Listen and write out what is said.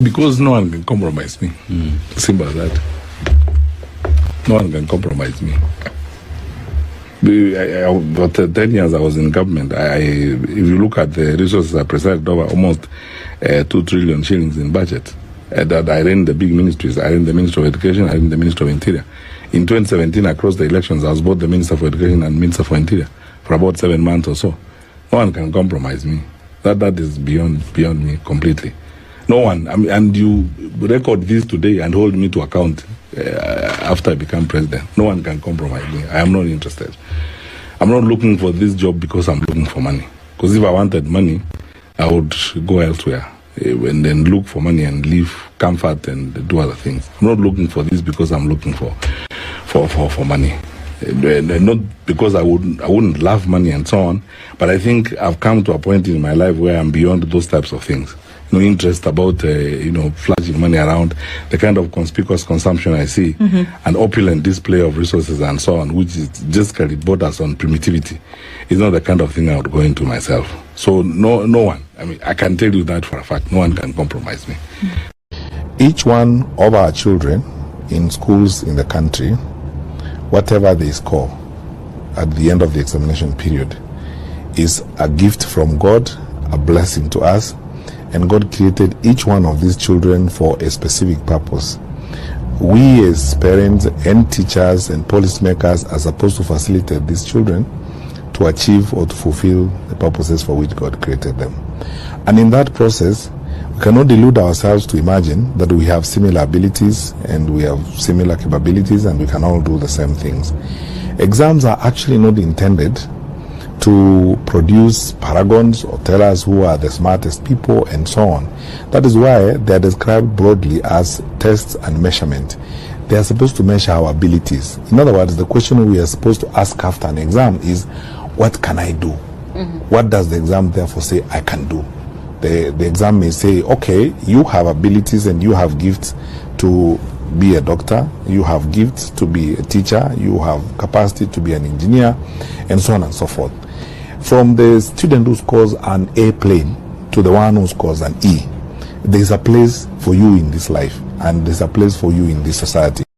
Because no one can compromise me. Simple as that. No one can compromise me. But 10 years I was in government. If you look at the resources I presided over, almost 2 trillion shillings in budget. That I ran the big ministries. I ran the Ministry of Education, I ran the Ministry of Interior. In 2017, across the elections, I was both the Minister for Education and Minister for Interior for about 7 months or so. No one can compromise me. That is beyond me completely. No one. And you record this today and hold me to account after I become president. No one can compromise me. I am not interested. I'm not looking for this job because I'm looking for money. Because if I wanted money, I would go elsewhere and then look for money and leave comfort and do other things. I'm not looking for this because I'm looking for money. Not because I wouldn't love money and so on, but I think I've come to a point in my life where I'm beyond those types of things. No interest about flashing money around, the kind of conspicuous consumption I see, an opulent display of resources and so on, which is just brought us on primitivity, is not the kind of thing I would go into myself. So no one. I mean, I can tell you that for a fact. No one can compromise me. Each one of our children in schools in the country, whatever they score at the end of the examination period, is a gift from God, a blessing to us. And God created each one of these children for a specific purpose. We as parents and teachers and policymakers are supposed to facilitate these children to achieve or to fulfill the purposes for which God created them. And in that process, we cannot delude ourselves to imagine that we have similar abilities and we have similar capabilities and we can all do the same things. Exams are actually not intended to produce paragons or tell us who are the smartest people and so on. That is why they are described broadly as tests and measurement. They are supposed to measure our abilities. In other words, the question we are supposed to ask after an exam is, what can I do? What does the exam therefore say I can do? The exam may say, okay, you have abilities and you have gifts to be a doctor, you have gifts to be a teacher, you have capacity to be an engineer, and so on and so forth. From the student who scores an A plane to the one who scores an E, there's a place for you in this life and there's a place for you in this society.